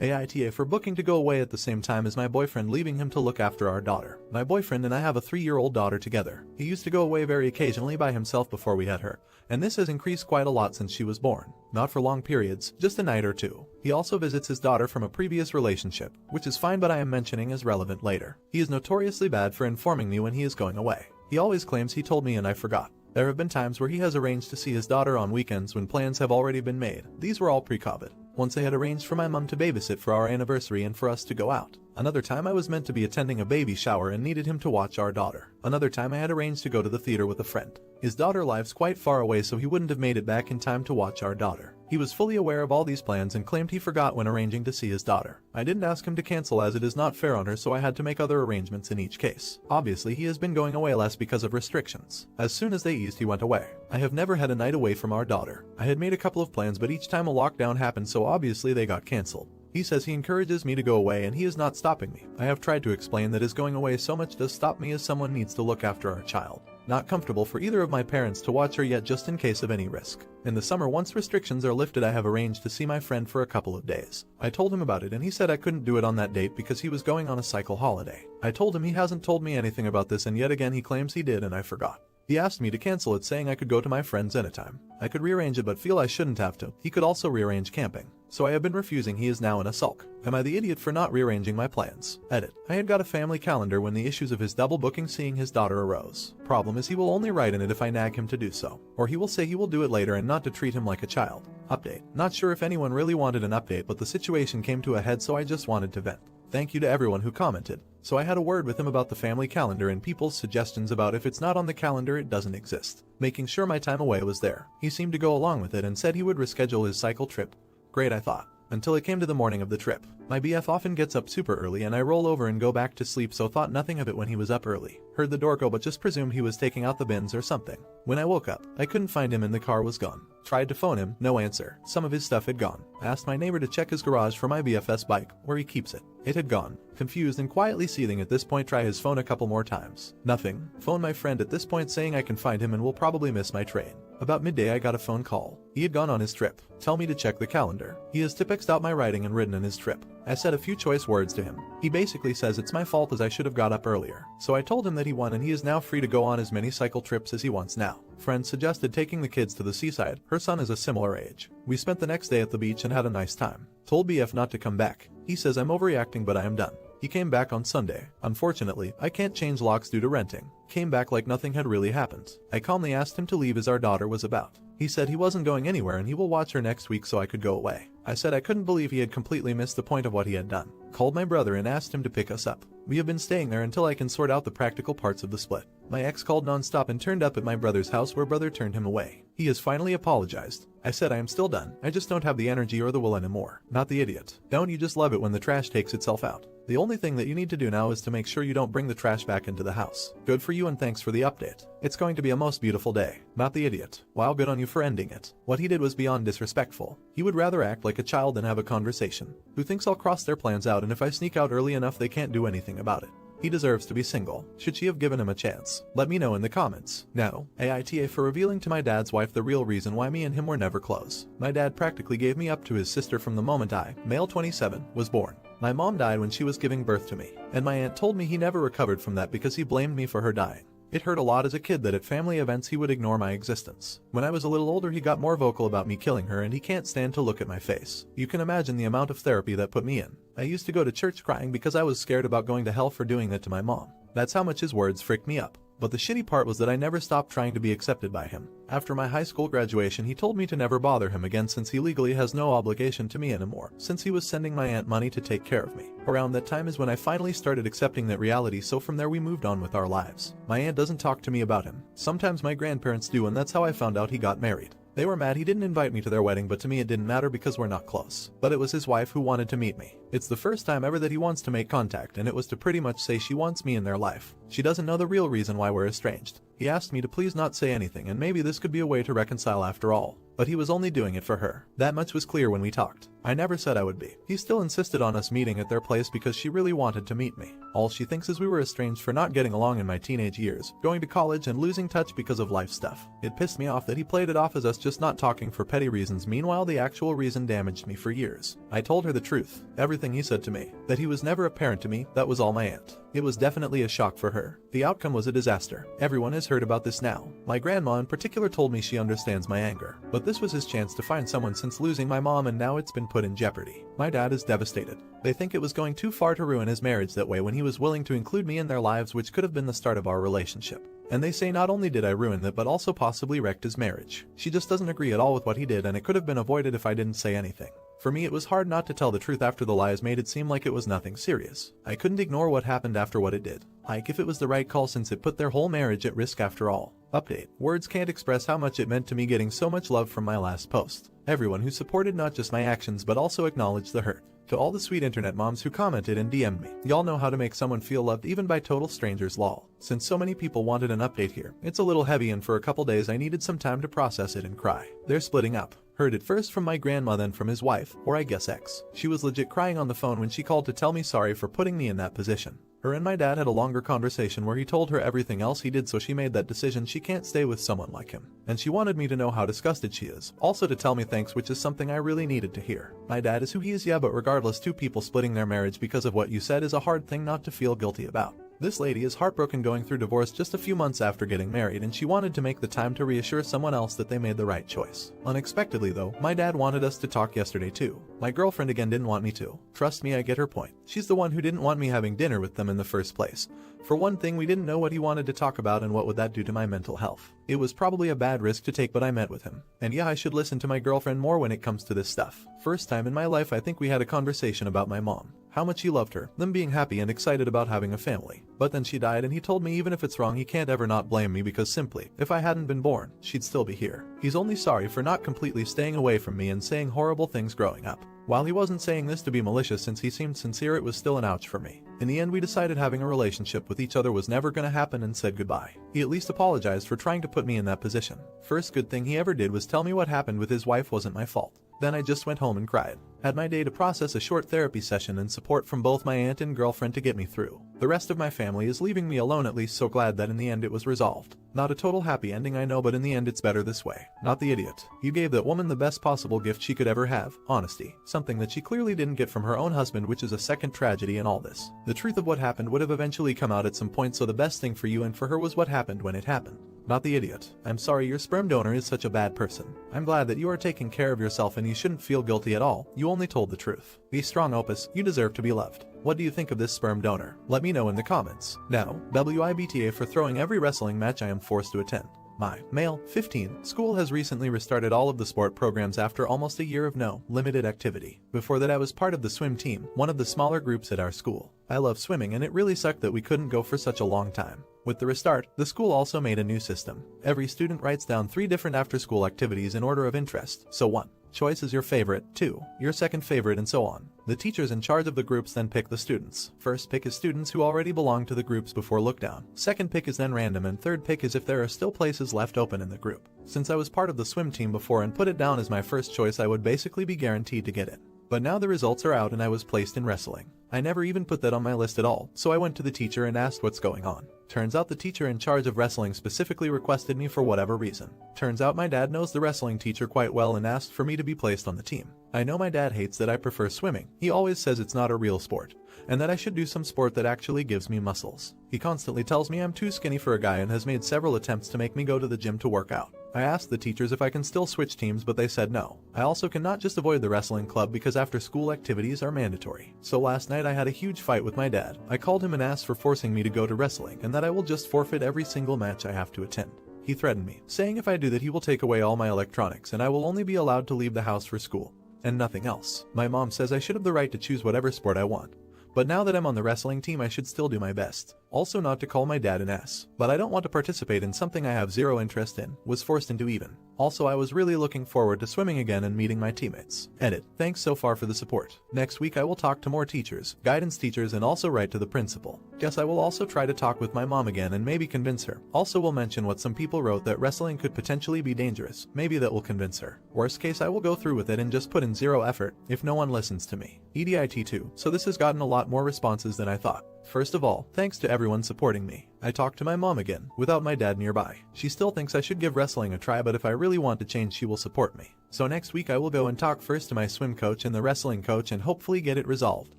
AITA for booking to go away at the same time as my boyfriend, leaving him to look after our daughter. My boyfriend and I have a 3-year-old daughter together. He used to go away very occasionally by himself before we had her, and this has increased quite a lot since she was born. Not for long periods, just a night or two. He also visits his daughter from a previous relationship, which is fine, but I am mentioning as relevant later. He is notoriously bad for informing me when he is going away. He always claims he told me and I forgot. There have been times where he has arranged to see his daughter on weekends when plans have already been made. These were all pre-COVID. Once I had arranged for my mom to babysit for our anniversary and for us to go out. Another time I was meant to be attending a baby shower and needed him to watch our daughter. Another time I had arranged to go to the theater with a friend. His daughter lives quite far away, so he wouldn't have made it back in time to watch our daughter. He was fully aware of all these plans and claimed he forgot when arranging to see his daughter. I didn't ask him to cancel as it is not fair on her, so I had to make other arrangements in each case. Obviously he has been going away less because of restrictions. As soon as they eased, he went away. I have never had a night away from our daughter. I had made a couple of plans, but each time a lockdown happened, so obviously they got cancelled. He says he encourages me to go away and he is not stopping me. I have tried to explain that his going away so much does stop me, as someone needs to look after our child. Not comfortable for either of my parents to watch her yet, just in case of any risk. In the summer, once restrictions are lifted, I have arranged to see my friend for a couple of days. I told him about it and he said I couldn't do it on that date because he was going on a cycle holiday. I told him he hasn't told me anything about this, and yet again he claims he did and I forgot. He asked me to cancel it, saying I could go to my friend's anytime. I could rearrange it but feel I shouldn't have to. He could also rearrange camping. So I have been refusing. He is now in a sulk. Am I the idiot for not rearranging my plans? Edit. I had got a family calendar when the issues of his double booking seeing his daughter arose. Problem is he will only write in it if I nag him to do so. Or he will say he will do it later and not to treat him like a child. Update. Not sure if anyone really wanted an update, but the situation came to a head, so I just wanted to vent. Thank you to everyone who commented. So I had a word with him about the family calendar and people's suggestions about if it's not on the calendar it doesn't exist. Making sure my time away was there. He seemed to go along with it and said he would reschedule his cycle trip. Great, I thought. Until it came to the morning of the trip. My BF often gets up super early and I roll over and go back to sleep, so thought nothing of it when he was up early. Heard the door go but just presumed he was taking out the bins or something. When I woke up, I couldn't find him and the car was gone. Tried to phone him, no answer. Some of his stuff had gone. I asked my neighbor to check his garage for my BF's bike, where he keeps it. It had gone. Confused and quietly seething at this point, try his phone a couple more times. Nothing. Phone my friend at this point saying I can find him and will probably miss my train. About midday I got a phone call. He had gone on his trip. Tell me to check the calendar. He has Tipexed out my writing and written in his trip. I said a few choice words to him. He basically says it's my fault as I should have got up earlier. So I told him that he won and he is now free to go on as many cycle trips as he wants now. Friend suggested taking the kids to the seaside. Her son is a similar age. We spent the next day at the beach and had a nice time. Told BF not to come back. He says I'm overreacting, but I am done. He came back on Sunday. Unfortunately, I can't change locks due to renting. Came back like nothing had really happened. I calmly asked him to leave as our daughter was about. He said he wasn't going anywhere and he will watch her next week so I could go away. I said I couldn't believe he had completely missed the point of what he had done. Called my brother and asked him to pick us up. We have been staying there until I can sort out the practical parts of the split. My ex called non-stop and turned up at my brother's house, where brother turned him away. He has finally apologized. I said I am still done. I just don't have the energy or the will anymore. Not the idiot. Don't you just love it when the trash takes itself out? The only thing that you need to do now is to make sure you don't bring the trash back into the house. Good for you and thanks for the update. It's going to be a most beautiful day. Not the idiot. Wow, good on you for ending it. What he did was beyond disrespectful. He would rather act like a child than have a conversation. Who thinks I'll cross their plans out and if I sneak out early enough they can't do anything about it. He deserves to be single. Should she have given him a chance? Let me know in the comments. No. AITA for revealing to my dad's wife the real reason why me and him were never close. My dad practically gave me up to his sister from the moment I, male 27, was born. My mom died when she was giving birth to me, and my aunt told me he never recovered from that because he blamed me for her dying. It hurt a lot as a kid that at family events he would ignore my existence. When I was a little older he got more vocal about me killing her and he can't stand to look at my face. You can imagine the amount of therapy that put me in. I used to go to church crying because I was scared about going to hell for doing that to my mom. That's how much his words freaked me up. But the shitty part was that I never stopped trying to be accepted by him. After my high school graduation he told me to never bother him again since he legally has no obligation to me anymore, since he was sending my aunt money to take care of me. Around that time is when I finally started accepting that reality, so from there we moved on with our lives. My aunt doesn't talk to me about him. Sometimes my grandparents do, and that's how I found out he got married. They were mad he didn't invite me to their wedding, but to me it didn't matter because we're not close. But it was his wife who wanted to meet me. It's the first time ever that he wants to make contact, and it was to pretty much say she wants me in their life. She doesn't know the real reason why we're estranged. He asked me to please not say anything and maybe this could be a way to reconcile after all. But he was only doing it for her. That much was clear when we talked. I never said I would be. He still insisted on us meeting at their place because she really wanted to meet me. All she thinks is we were estranged for not getting along in my teenage years, going to college and losing touch because of life stuff. It pissed me off that he played it off as us just not talking for petty reasons, meanwhile the actual reason damaged me for years. I told her the truth, everything he said to me, that he was never a parent to me, that was all my aunt. It was definitely a shock for her. The outcome was a disaster. Everyone has heard about this now. My grandma in particular told me she understands my anger. But this was his chance to find someone since losing my mom and now it's been put in jeopardy. My dad is devastated. They think it was going too far to ruin his marriage that way when he was willing to include me in their lives, which could have been the start of our relationship. And they say not only did I ruin that but also possibly wrecked his marriage. She just doesn't agree at all with what he did and it could have been avoided if I didn't say anything. For me it was hard not to tell the truth after the lies made it seem like it was nothing serious. I couldn't ignore what happened after what it did. Like if it was the right call since it put their whole marriage at risk after all. Update. Words can't express how much it meant to me getting so much love from my last post. Everyone who supported not just my actions but also acknowledged the hurt. To all the sweet internet moms who commented and DM'd me, y'all know how to make someone feel loved even by total strangers, lol. Since so many people wanted an update here, it's a little heavy and for a couple days I needed some time to process it and cry. They're splitting up. Heard it first from my grandma then from his wife, or I guess ex. She was legit crying on the phone when she called to tell me sorry for putting me in that position. Her and my dad had a longer conversation where he told her everything else he did so she made that decision she can't stay with someone like him. And she wanted me to know how disgusted she is. Also to tell me thanks, which is something I really needed to hear. My dad is who he is, yeah, but regardless, two people splitting their marriage because of what you said is a hard thing not to feel guilty about. This lady is heartbroken going through divorce just a few months after getting married and she wanted to make the time to reassure someone else that they made the right choice. Unexpectedly though, my dad wanted us to talk yesterday too. My girlfriend again didn't want me to. Trust me, I get her point. She's the one who didn't want me having dinner with them in the first place. For one thing, we didn't know what he wanted to talk about and what would that do to my mental health. It was probably a bad risk to take, but I met with him. And yeah, I should listen to my girlfriend more when it comes to this stuff. First time in my life I think we had a conversation about my mom. How much he loved her, them being happy and excited about having a family. But then she died and he told me even if it's wrong he can't ever not blame me because simply, if I hadn't been born, she'd still be here. He's only sorry for not completely staying away from me and saying horrible things growing up. While he wasn't saying this to be malicious since he seemed sincere, it was still an ouch for me. In the end we decided having a relationship with each other was never gonna happen and said goodbye. He at least apologized for trying to put me in that position. First good thing he ever did was tell me what happened with his wife wasn't my fault. Then I just went home and cried. Had my day to process a short therapy session and support from both my aunt and girlfriend to get me through. The rest of my family is leaving me alone, at least, so glad that in the end it was resolved. Not a total happy ending, I know, but in the end it's better this way. Not the idiot. You gave that woman the best possible gift she could ever have, honesty. Something that she clearly didn't get from her own husband, which is a second tragedy in all this. The truth of what happened would have eventually come out at some point, so the best thing for you and for her was what happened when it happened. Not the idiot. I'm sorry your sperm donor is such a bad person. I'm glad that you are taking care of yourself and you shouldn't feel guilty at all. You only told the truth. Be strong, Opus. You deserve to be loved. What do you think of this sperm donor? Let me know in the comments. Now, WIBTA for throwing every wrestling match I am forced to attend. My male, 15, school has recently restarted all of the sport programs after almost a year of no limited activity. Before that I was part of the swim team, one of the smaller groups at our school. I love swimming and it really sucked that we couldn't go for such a long time. With the restart, the school also made a new system. Every student writes down 3 different after-school activities in order of interest. So 1. Choice is your favorite, 2. Your second favorite, and so on. The teachers in charge of the groups then pick the students. First pick is students who already belong to the groups before lookdown. Second pick is then random, and third pick is if there are still places left open in the group. Since I was part of the swim team before and put it down as my first choice, I would basically be guaranteed to get in. But now the results are out and I was placed in wrestling. I never even put that on my list at all, so I went to the teacher and asked what's going on. Turns out the teacher in charge of wrestling specifically requested me for whatever reason. Turns out my dad knows the wrestling teacher quite well and asked for me to be placed on the team. I know my dad hates that I prefer swimming. He always says it's not a real sport, and that I should do some sport that actually gives me muscles. He constantly tells me I'm too skinny for a guy and has made several attempts to make me go to the gym to work out. I asked the teachers if I can still switch teams, but they said no. I also cannot just avoid the wrestling club because after-school activities are mandatory. So last night I had a huge fight with my dad. I called him and asked for forcing me to go to wrestling and that I will just forfeit every single match I have to attend. He threatened me, saying if I do that he will take away all my electronics and I will only be allowed to leave the house for school, and nothing else. My mom says I should have the right to choose whatever sport I want. But now that I'm on the wrestling team I should still do my best. Also not to call my dad an ass. But I don't want to participate in something I have zero interest in, was forced into even. Also, I was really looking forward to swimming again and meeting my teammates. Edit. Thanks so far for the support. Next week I will talk to more teachers, guidance teachers, and also write to the principal. Guess I will also try to talk with my mom again and maybe convince her. Also will mention what some people wrote, that wrestling could potentially be dangerous. Maybe that will convince her. Worst case, I will go through with it and just put in zero effort if no one listens to me. EDIT2. So this has gotten a lot more responses than I thought. First of all, thanks to everyone supporting me. I talked to my mom again, without my dad nearby. She still thinks I should give wrestling a try, but if I really want to change, she will support me. So next week I will go and talk first to my swim coach and the wrestling coach and hopefully get it resolved.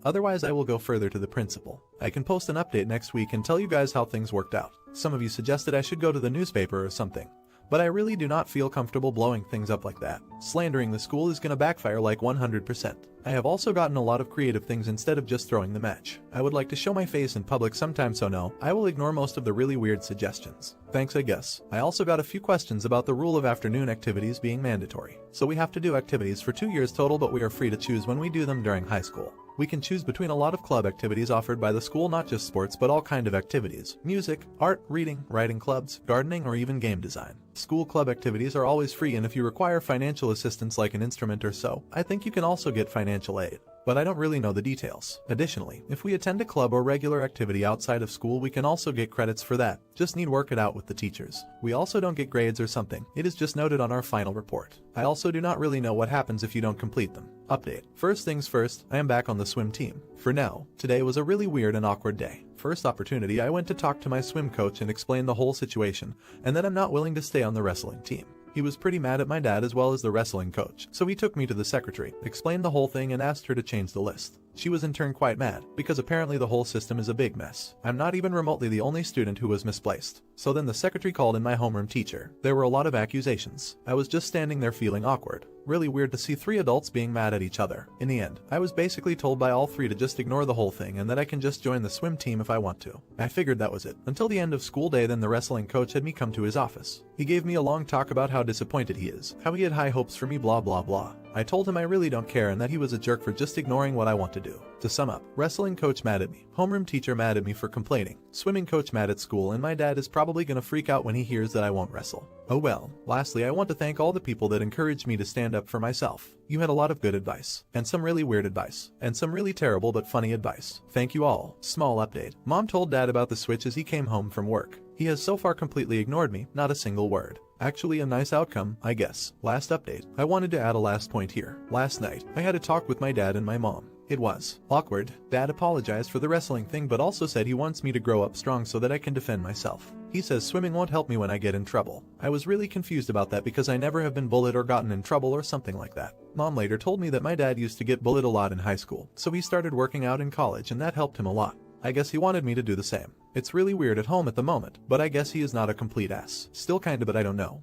Otherwise I will go further to the principal. I can post an update next week and tell you guys how things worked out. Some of you suggested I should go to the newspaper or something, but I really do not feel comfortable blowing things up like that. Slandering the school is gonna backfire like 100%. I have also gotten a lot of creative things instead of just throwing the match. I would like to show my face in public sometime, so no, I will ignore most of the really weird suggestions. Thanks, I guess. I also got a few questions about the rule of afternoon activities being mandatory. So we have to do activities for 2 years total, but we are free to choose when we do them during high school. We can choose between a lot of club activities offered by the school, not just sports, but all kind of activities. Music, art, reading, writing clubs, gardening, or even game design. School club activities are always free, and if you require financial assistance like an instrument or so, I think you can also get financial aid. But I don't really know the details. Additionally, if we attend a club or regular activity outside of school, we can also get credits for that. Just need work it out with the teachers. We also don't get grades or something. It is just noted on our final report. I also do not really know what happens if you don't complete them. Update. First things first, I am back on the swim team. For now, today was a really weird and awkward day. First opportunity, I went to talk to my swim coach and explain the whole situation, and that I'm not willing to stay on the wrestling team. He was pretty mad at my dad as well as the wrestling coach, so he took me to the secretary, explained the whole thing, and asked her to change the list. She was in turn quite mad, because apparently the whole system is a big mess. I'm not even remotely the only student who was misplaced. So then the secretary called in my homeroom teacher. There were a lot of accusations. I was just standing there feeling awkward. Really weird to see 3 adults being mad at each other. In the end, I was basically told by all 3 to just ignore the whole thing and that I can just join the swim team if I want to. I figured that was it. Until the end of school day, then the wrestling coach had me come to his office. He gave me a long talk about how disappointed he is, how he had high hopes for me, blah blah blah. I told him I really don't care and that he was a jerk for just ignoring what I want to do. To sum up, wrestling coach mad at me, homeroom teacher mad at me for complaining, swimming coach mad at school, and my dad is probably gonna freak out when he hears that I won't wrestle. Oh well. Lastly, I want to thank all the people that encouraged me to stand up for myself. You had a lot of good advice, and some really weird advice, and some really terrible but funny advice. Thank you all. Small update. Mom told dad about the switch as he came home from work. He has so far completely ignored me, not a single word. Actually a nice outcome, I guess. Last update. I wanted to add a last point here. Last night, I had a talk with my dad and my mom. It was awkward. Dad apologized for the wrestling thing but also said he wants me to grow up strong so that I can defend myself. He says swimming won't help me when I get in trouble. I was really confused about that because I never have been bullied or gotten in trouble or something like that. Mom later told me that my dad used to get bullied a lot in high school, so he started working out in college and that helped him a lot. I guess he wanted me to do the same. It's really weird at home at the moment, but I guess he is not a complete ass. Still kinda, but I don't know.